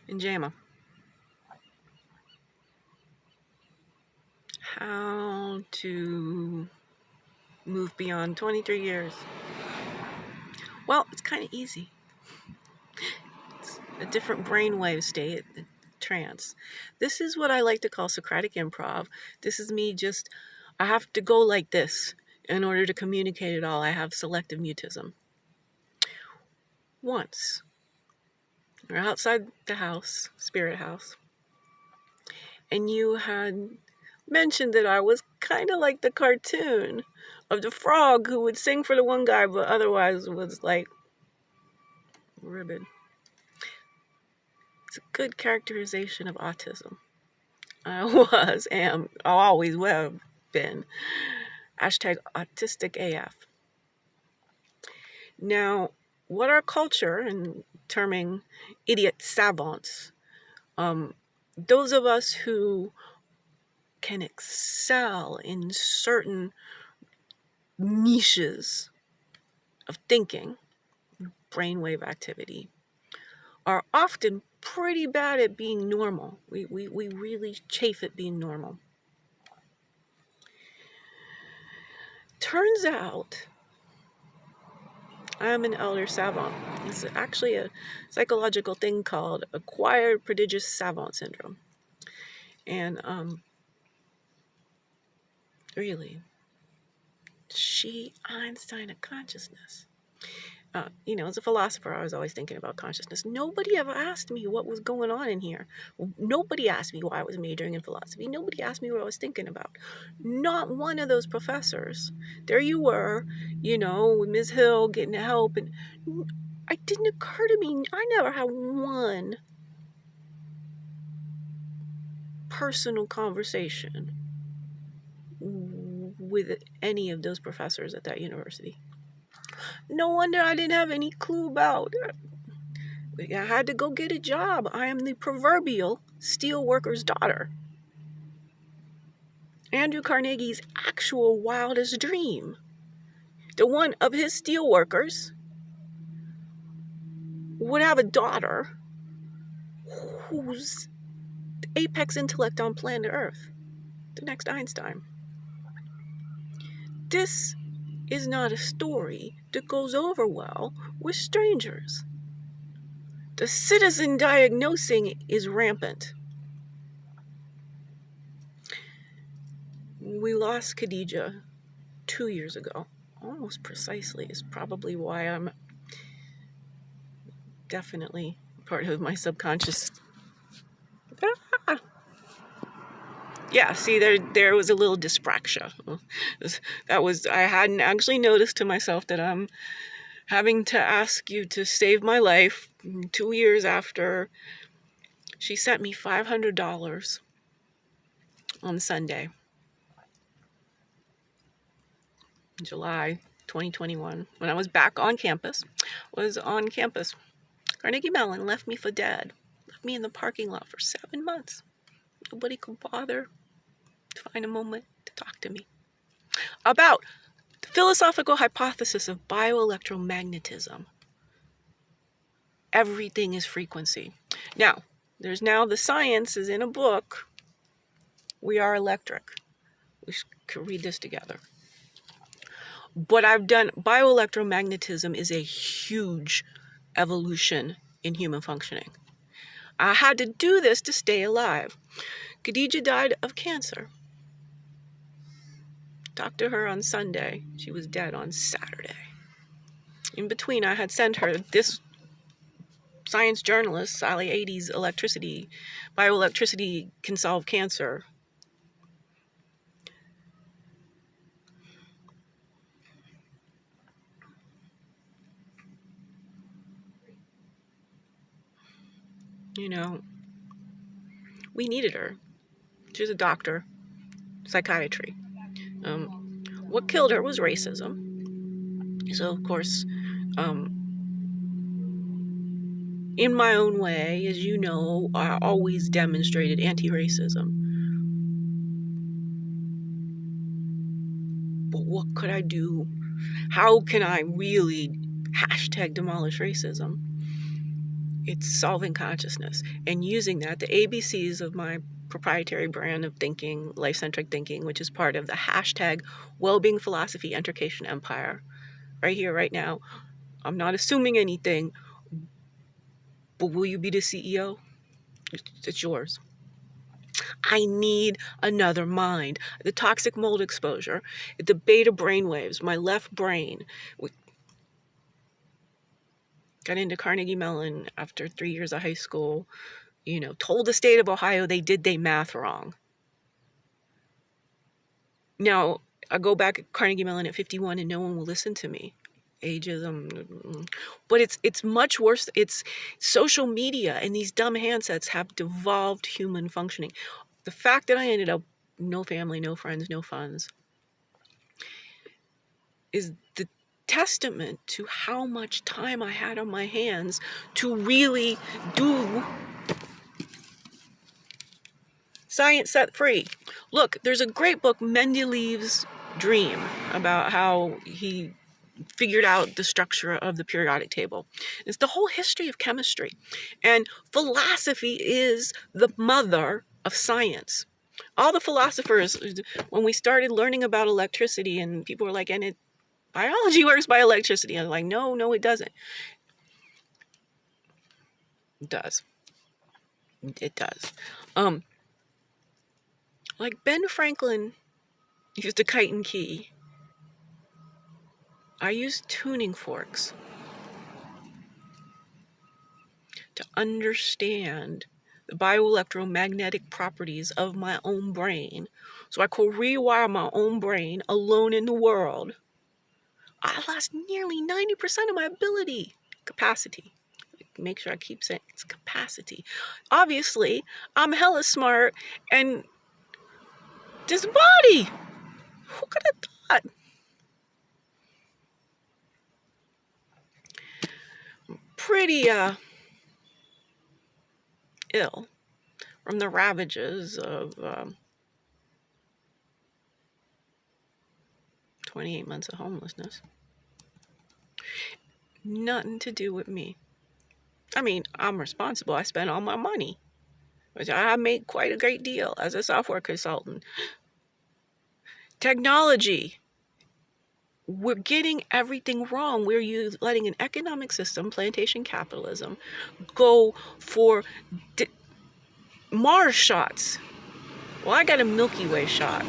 in JAMA. How to move beyond 23 years. Well, it's kind of easy. It's a different brainwave state, trance. This is what I like to call Socratic improv. This is me just, I have to go like this in order to communicate it all. I have selective mutism. Once, we're outside the house, spirit house, and you had mentioned that I was kind of like the cartoon of the frog who would sing for the one guy, but otherwise was like ribbon. It's a good characterization of autism. I always will have been. Hashtag autistic AF. Now, what our culture, and terming idiot savants, those of us who can excel in certain niches of thinking, brainwave activity, are often pretty bad at being normal. We really chafe at being normal. Turns out I'm an elder savant. It's actually a psychological thing called acquired prodigious savant syndrome. And really, Einstein of consciousness. As a philosopher, I was always thinking about consciousness. Nobody ever asked me what was going on in here. Nobody asked me why I was majoring in philosophy. Nobody asked me what I was thinking about. Not one of those professors. There you were, with Ms. Hill getting help. And it didn't occur to me. I never had one personal conversation with any of those professors at that university. No wonder I didn't have any clue about it. I had to go get a job. I am the proverbial steel worker's daughter. Andrew Carnegie's actual wildest dream. The one of his steel workers would have a daughter who's the apex intellect on planet Earth. The next Einstein. This is not a story that goes over well with strangers. The citizen diagnosing is rampant. We lost Khadija 2 years ago. Almost precisely is probably why I'm definitely part of my subconscious. Yeah, see, there was a little dyspraxia. I hadn't actually noticed to myself that I'm having to ask you to save my life 2 years after she sent me $500 on Sunday, July 2021, when I was back on campus. Carnegie Mellon left me for dead. Left me in the parking lot for 7 months. Nobody could bother to find a moment to talk to me about the philosophical hypothesis of bioelectromagnetism. Everything is frequency. Now, the science is in a book. We are electric. We could read this together. But bioelectromagnetism is a huge evolution in human functioning. I had to do this to stay alive. Khadija died of cancer. Talked to her on Sunday. She was dead on Saturday. In between, I had sent her this science journalist, Sally 80's bioelectricity can solve cancer. We needed her. She was a doctor, psychiatry. What killed her was racism. So, of course, in my own way, as you know, I always demonstrated anti-racism. But what could I do? How can I really # demolish racism? It's solving consciousness and using that, the ABCs of my proprietary brand of thinking, life-centric thinking, which is part of the hashtag well-being philosophy education empire. Right here, right now. I'm not assuming anything, but will you be the CEO? It's yours. I need another mind. The toxic mold exposure, the beta brainwaves, my left brain. We got into Carnegie Mellon after 3 years of high school, told the state of Ohio they did their math wrong. Now, I go back at Carnegie Mellon at 51 and no one will listen to me. Ageism. But it's much worse. It's social media and these dumb handsets have devolved human functioning. The fact that I ended up no family, no friends, no funds is the testament to how much time I had on my hands to really do science set free. Look, there's a great book, Mendeleev's Dream, about how he figured out the structure of the periodic table. It's the whole history of chemistry. And philosophy is the mother of science. All the philosophers, when we started learning about electricity and people were like, biology works by electricity. I was like, no, it doesn't. It does. It does. Like Ben Franklin used a kite and key. I use tuning forks to understand the bioelectromagnetic properties of my own brain so I could rewire my own brain alone in the world. I lost nearly 90% of my capacity. Make sure I keep saying it's capacity. Obviously, I'm hella smart and this body. Who could have thought? Pretty ill from the ravages of 28 months of homelessness. Nothing to do with me. I mean, I'm responsible. I spend all my money, which I make quite a great deal as a software consultant. Technology. We're getting everything wrong. We're letting an economic system, plantation capitalism, go for Mars shots. Well, I got a Milky Way shot.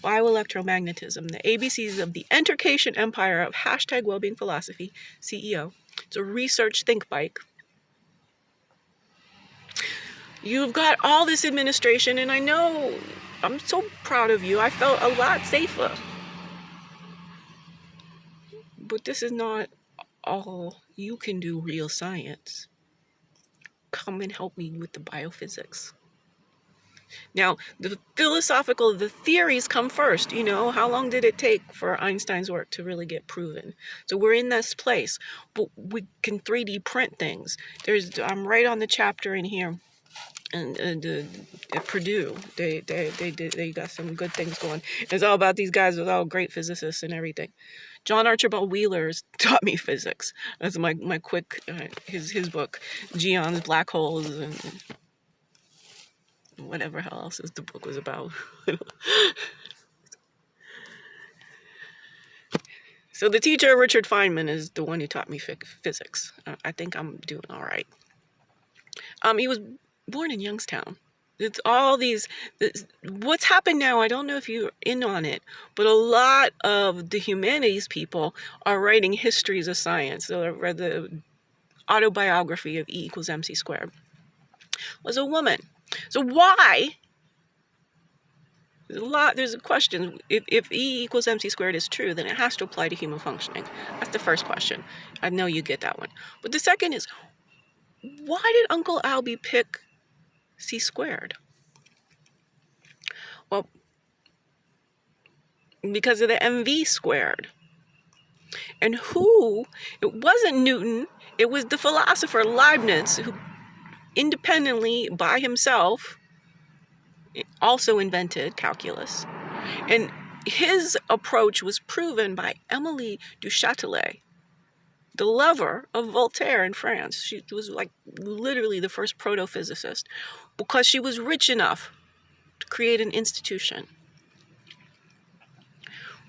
Bioelectromagnetism, the ABCs of the education empire of hashtag wellbeing philosophy, CEO. It's a research think bike. You've got all this administration, and I know I'm so proud of you. I felt a lot safer. But this is not all you can do real science. Come and help me with the biophysics. Now, the theories come first. How long did it take for Einstein's work to really get proven? So we're in this place, but we can 3D print things. I'm right on the chapter in here. And at Purdue, they got some good things going. It's all about these guys with all great physicists and everything. John Archibald Wheeler's taught me physics. That's my quick his book, Geon's Black Holes and whatever else the book was about. So the teacher, Richard Feynman, is the one who taught me physics. I think I'm doing all right. He was born in Youngstown. It's all what's happened now, I don't know if you're in on it, but a lot of the humanities people are writing histories of science. So I read the autobiography of E=mc². Was a woman. So why? There's a question. If E=mc² is true, then it has to apply to human functioning. That's the first question. I know you get that one. But the second is, why did Uncle Albie pick C²? Well, because of the mv². And it wasn't Newton, it was the philosopher Leibniz who independently by himself also invented calculus. And his approach was proven by Émilie du Châtelet. the lover of Voltaire in France. She was like literally the first proto-physicist because she was rich enough to create an institution.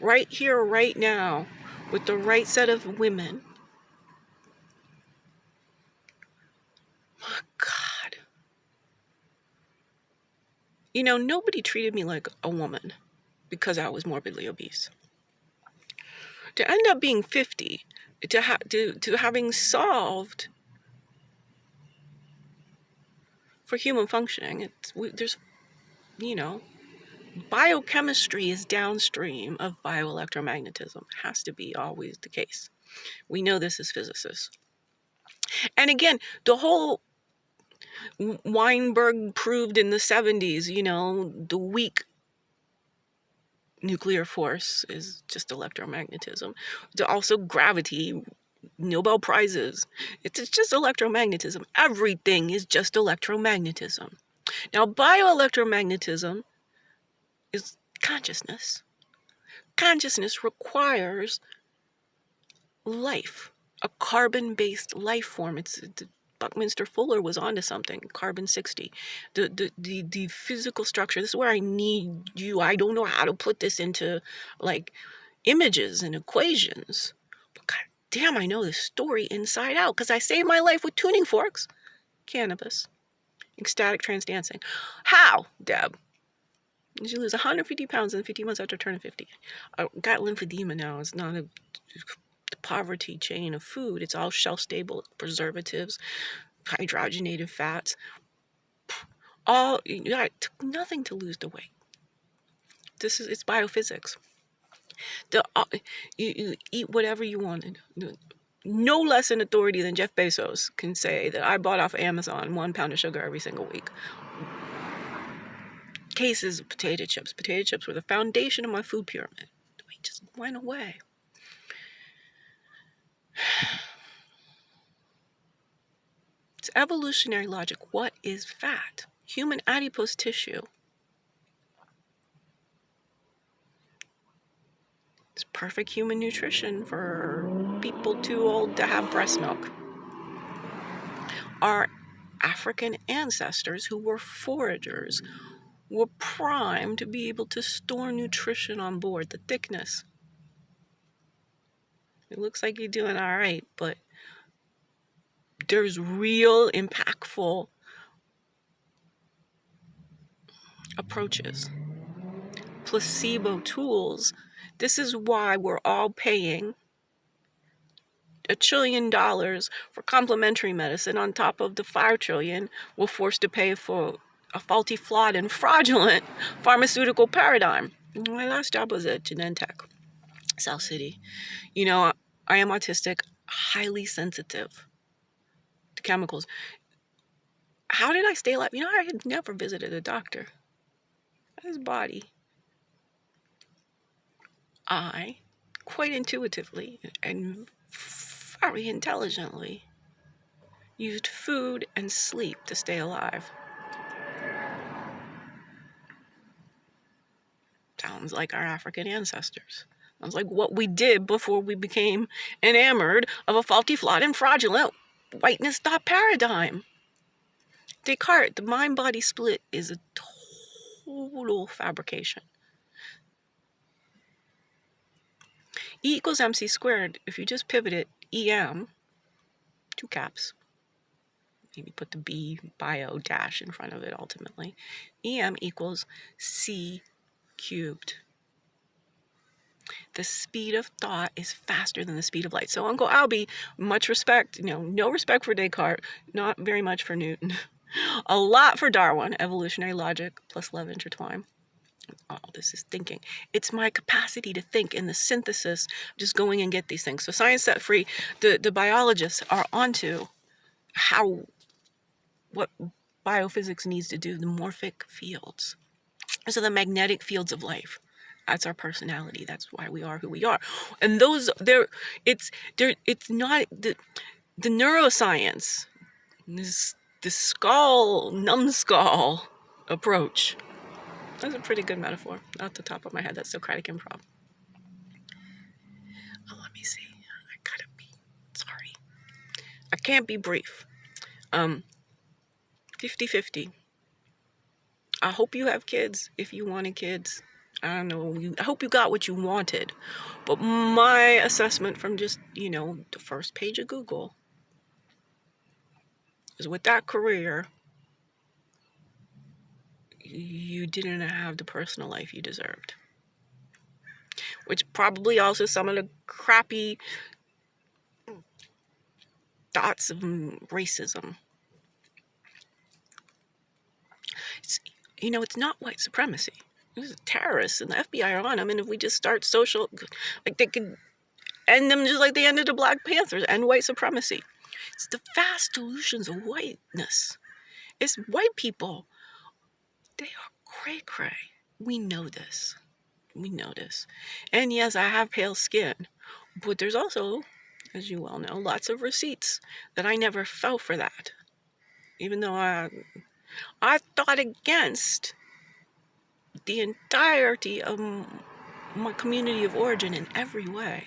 Right here, right now, with the right set of women. My God. You know, nobody treated me like a woman because I was morbidly obese. To end up being 50, to having solved for human functioning, there's, you know, biochemistry is downstream of bioelectromagnetism. It has to be always the case. We know this as physicists. And again, the whole Weinberg proved in the 70s, you know, the weak nuclear force is just electromagnetism. Also gravity, Nobel Prizes. It's just electromagnetism. Everything is just electromagnetism. Now, bioelectromagnetism is consciousness. Consciousness requires life, a carbon-based life form. Buckminster Fuller was onto something. Carbon-60, the physical structure. This is where I need you. I don't know how to put this into like images and equations, but God damn, I know this story inside out because I saved my life with tuning forks, cannabis, ecstatic trance dancing. How, Deb? Did you lose 150 pounds in 50 months after turning 50? I got lymphedema now. It's not a poverty chain of food. It's all shelf-stable preservatives, hydrogenated fats. It took nothing to lose the weight. It's biophysics. You eat whatever you wanted. No less an authority than Jeff Bezos can say that I bought off Amazon 1 pound of sugar every single week. Cases of potato chips. Potato chips were the foundation of my food pyramid. We just went away. It's evolutionary logic. What is fat? Human adipose tissue. It's perfect human nutrition for people too old to have breast milk. Our African ancestors who were foragers were primed to be able to store nutrition on board. The thickness. It looks like you're doing all right, but there's real impactful approaches. Placebo tools. This is why we're all paying $1 trillion for complementary medicine on top of the $5 trillion we're forced to pay for a faulty, flawed, and fraudulent pharmaceutical paradigm. My last job was at Genentech, South City. You know, I am autistic, highly sensitive to chemicals. How did I stay alive? You know, I had never visited a doctor. His body. I, quite intuitively and very intelligently, used food and sleep to stay alive. Sounds like our African ancestors. Sounds like what we did before we became enamored of a faulty, flawed, and fraudulent whiteness thought paradigm. Descartes, the mind-body split is a total fabrication. E equals mc squared. If you just pivot it, EM, 2 caps, maybe put the B bio dash in front of it ultimately. EM equals C cubed. The speed of thought is faster than the speed of light. So Uncle Albie, much respect, no respect for Descartes, not very much for Newton. A lot for Darwin, evolutionary logic plus love intertwine. Oh, this is thinking. It's my capacity to think in the synthesis, just going and get these things. So Science Set Free, the biologists are onto what biophysics needs to do, the morphic fields. So the magnetic fields of life. That's our personality. That's why we are who we are. And it's not the neuroscience, this numbskull approach. That's a pretty good metaphor. Off the top of my head, that's Socratic improv. Oh, let me see. I gotta be sorry. can't be brief. 50-50. I hope you have kids if you wanted kids. I don't know. I hope you got what you wanted. But my assessment from just, the first page of Google is with that career, you didn't have the personal life you deserved. Which probably also some of the crappy thoughts of racism. It's not white supremacy. This is terrorists, and the FBI are on them. And if we just start social, they could end them just like they ended the Black Panthers and white supremacy. It's the vast delusions of whiteness. It's white people. They are cray-cray. We know this. And yes, I have pale skin, but there's also, as you well know, lots of receipts that I never fell for that. Even though I thought against the entirety of my community of origin in every way.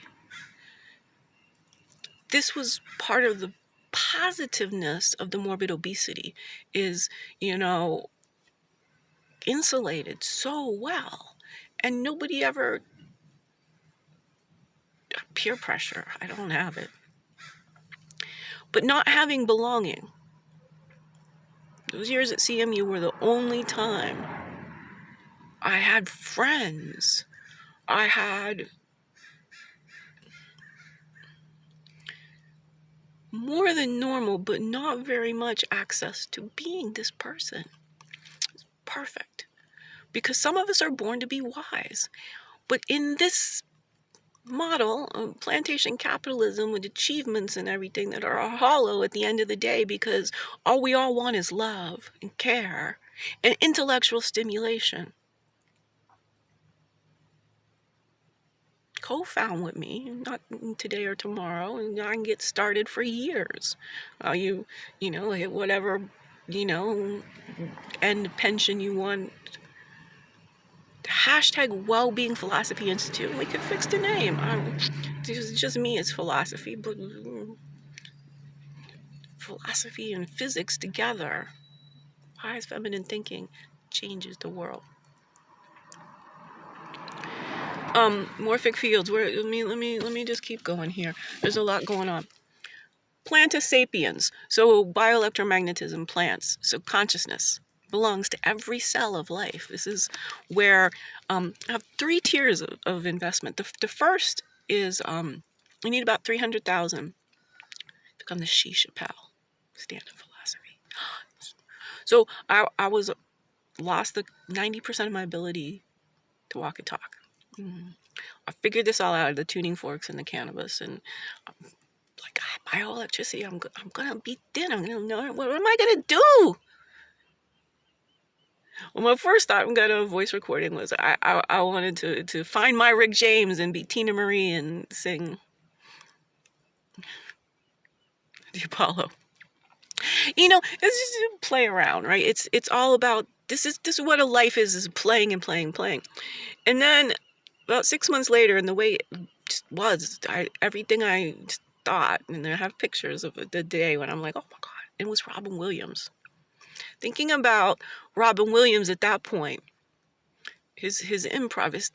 This was part of the positiveness of the morbid obesity, is, insulated so well, and nobody ever, peer pressure, I don't have it, but not having belonging. Those years at CMU were the only time I had friends. I had more than normal, but not very much access to being this person. It's perfect. Because some of us are born to be wise. But in this model of plantation capitalism with achievements and everything that are hollow at the end of the day, because all we all want is love and care and intellectual stimulation. Co-found with me, not today or tomorrow, and I can get started for years. Hit whatever, end pension you want. Hashtag Wellbeing Philosophy Institute. We could fix the name. It's just me as philosophy, but philosophy and physics together. Wise feminine thinking changes the world. Morphic fields. Let me just keep going here. There's a lot going on. Plantus sapiens. So bioelectromagnetism, plants. So consciousness belongs to every cell of life. This is where I have 3 tiers of investment. The first is you need about 300,000 to become the Chappelle stand in philosophy. So I lost the 90% of my ability to walk and talk. I figured this all out, the tuning forks and the cannabis, and bioelectricity. I'm gonna be thin. I'm gonna know what am I gonna do? Well, my first thought when I got a voice recording was I wanted to find my Rick James and be Tina Marie and sing the Apollo. It's just play around, right? It's all about this is what a life is playing and playing. And then about 6 months later, and the way it just was, everything I thought, and I have pictures of the day when I'm like, oh my God, it was Robin Williams. Thinking about Robin Williams at that point, his improv it's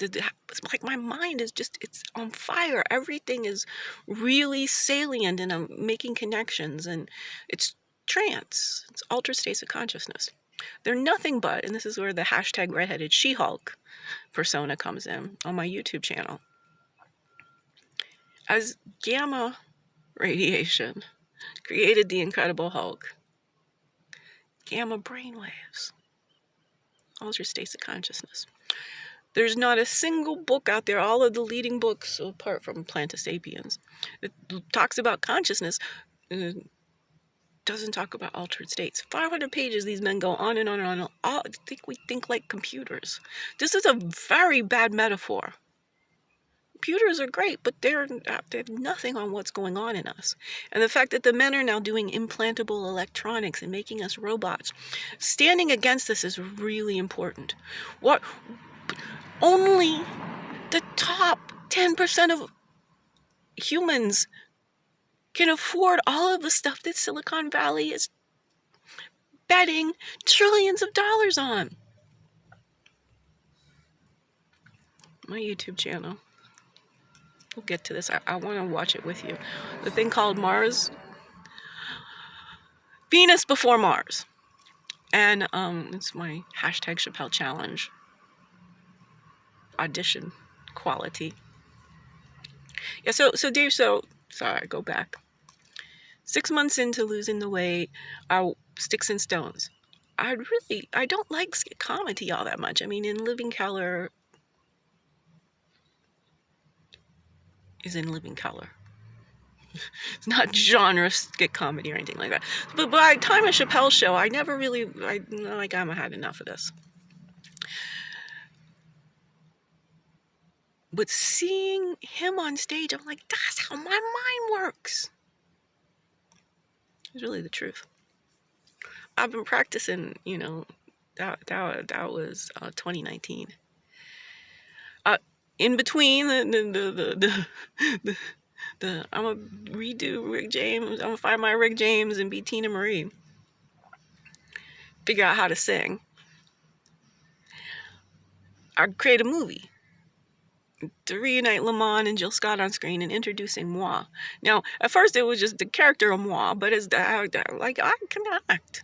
like my mind is it's on fire. Everything is really salient, and I'm making connections, and it's trance. It's altered states of consciousness. They're nothing but, and this is where the hashtag redheaded She-Hulk persona comes in on my YouTube channel, as gamma radiation created the Incredible Hulk. Gamma brainwaves, altered states of consciousness. There's not a single book out there, all of the leading books apart from Plantus Sapiens, that talks about consciousness, doesn't talk about altered states. 500 pages, these men go on and on and on. I think we think like computers. This is a very bad metaphor. Computers are great, but they have nothing on what's going on in us. And the fact that the men are now doing implantable electronics and making us robots, standing against this is really important. Only the top 10% of humans can afford all of the stuff that Silicon Valley is betting trillions of dollars on. My YouTube channel. We'll get to this. I want to watch it with you. The thing called Mars. Venus before Mars. And it's my hashtag Chappelle Challenge audition quality. Yeah, so Dave, sorry, I go back. 6 months into losing the weight, sticks and stones. I don't like skit comedy all that much. I mean, in Living Color is in Living Color. It's not genre skit comedy or anything like that. But by the time of Chappelle's show, I had enough of this. But seeing him on stage, I'm like, that's how my mind works. It's really the truth. I've been practicing, that was 2019. In between I'm gonna redo Rick James. I'm gonna find my Rick James and be Tina Marie. Figure out how to sing. I'd create a movie to reunite Lamont and Jill Scott on screen and introducing moi. Now, at first it was just the character of moi, but I can act.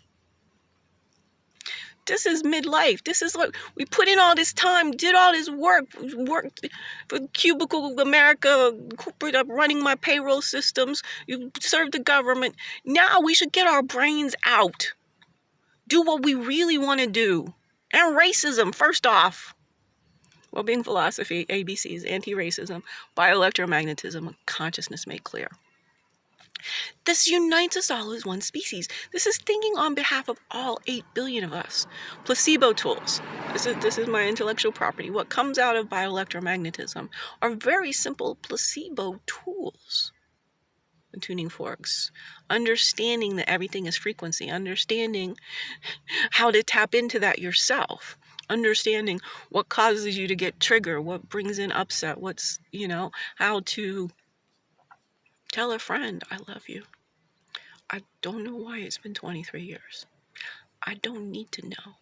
This is midlife. This is what we put in all this time, did all this worked for Cubicle America, corporate up running my payroll systems. You served the government. Now we should get our brains out. Do what we really want to do. And racism, first off. Well-being philosophy, ABCs, anti-racism, bioelectromagnetism, consciousness made clear. This unites us all as one species. This is thinking on behalf of all 8 billion of us. Placebo tools. This is my intellectual property. What comes out of bioelectromagnetism are very simple placebo tools. The tuning forks. Understanding that everything is frequency. Understanding how to tap into that yourself. Understanding what causes you to get triggered. What brings in upset. What's, how to tell a friend, I love you. I don't know why it's been 23 years. I don't need to know.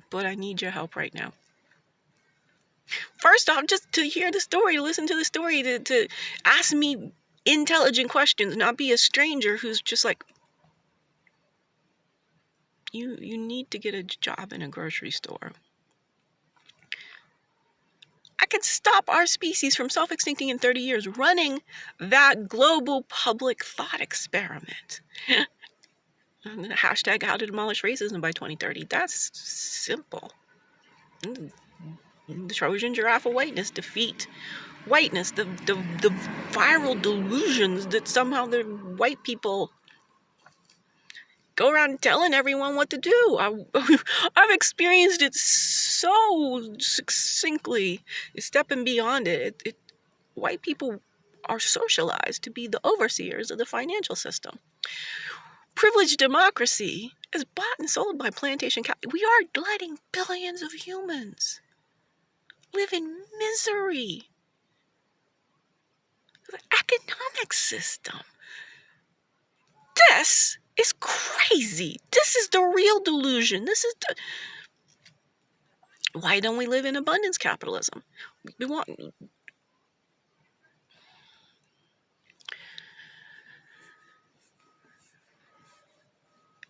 But I need your help right now. First off, just to hear the story, to listen to the story, to ask me intelligent questions, not be a stranger who's just like, you need to get a job in a grocery store. I could stop our species from self-extincting in 30 years running that global public thought experiment. Hashtag how to demolish racism by 2030. That's simple. The Trojan giraffe of whiteness, defeat whiteness, the viral delusions that somehow the white people go around telling everyone what to do. I've experienced it so succinctly, stepping beyond it. White people are socialized to be the overseers of the financial system. Privileged democracy is bought and sold by plantation capital. We are letting billions of humans live in misery. The economic system. This is crazy. This is the real delusion. Why don't we live in abundance capitalism? We want...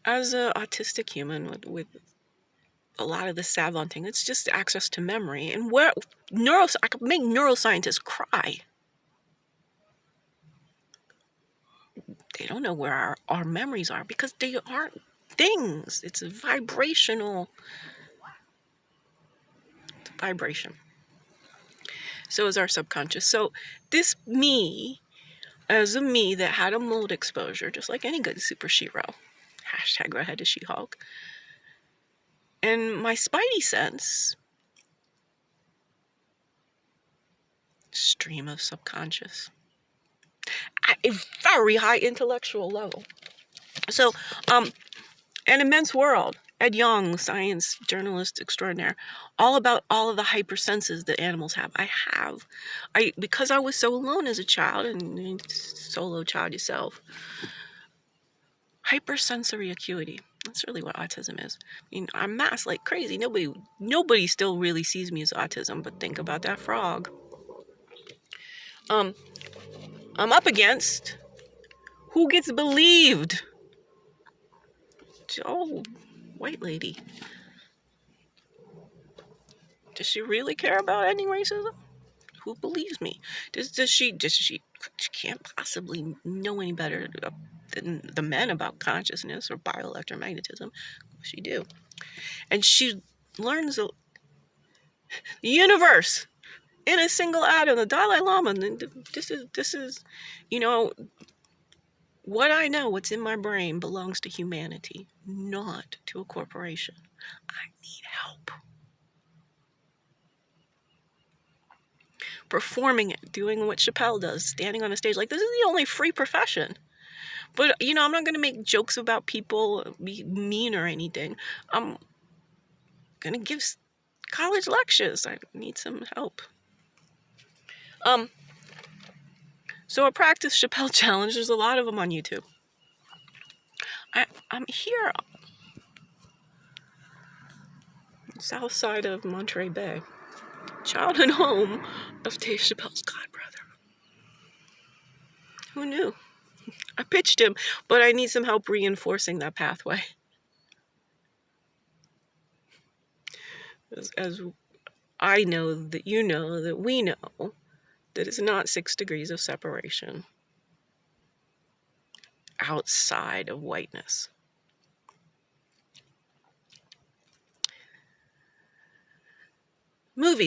As an autistic human with a lot of the savanting, it's just access to memory. And I could make neuroscientists cry. They don't know where our memories are because they aren't things. It's a vibration. So is our subconscious. So this me, as a me that had a mold exposure, just like any good superhero, hashtag redhead to She-Hulk, and my spidey sense, stream of subconscious, at a very high intellectual level. So, an immense world. Ed Yong, science journalist extraordinaire, all about all of the hypersenses that animals have. Because I was so alone as a child, and solo child yourself, hypersensory acuity. That's really what autism is. I mean, I'm masked like crazy. Nobody still really sees me as autism, but think about that frog. I'm up against who gets believed. Oh, white lady. Does she really care about ending racism? Who believes me? She can't possibly know any better than the men about consciousness or bioelectromagnetism. She do. And she learns the universe in a single atom. The Dalai Lama. This is, what I know, what's in my brain belongs to humanity, not to a corporation. I need help. Performing it, doing what Chappelle does, standing on a stage. Like, this is the only free profession. But, I'm not going to make jokes about people, be mean or anything. I'm going to give college lectures. I need some help. So I practice Chappelle Challenge. There's a lot of them on YouTube. I'm here, south side of Monterey Bay. Childhood home of Dave Chappelle's godbrother. Who knew? I pitched him, but I need some help reinforcing that pathway. As I know that you know that we know that it's not 6 degrees of separation outside of whiteness. Movie.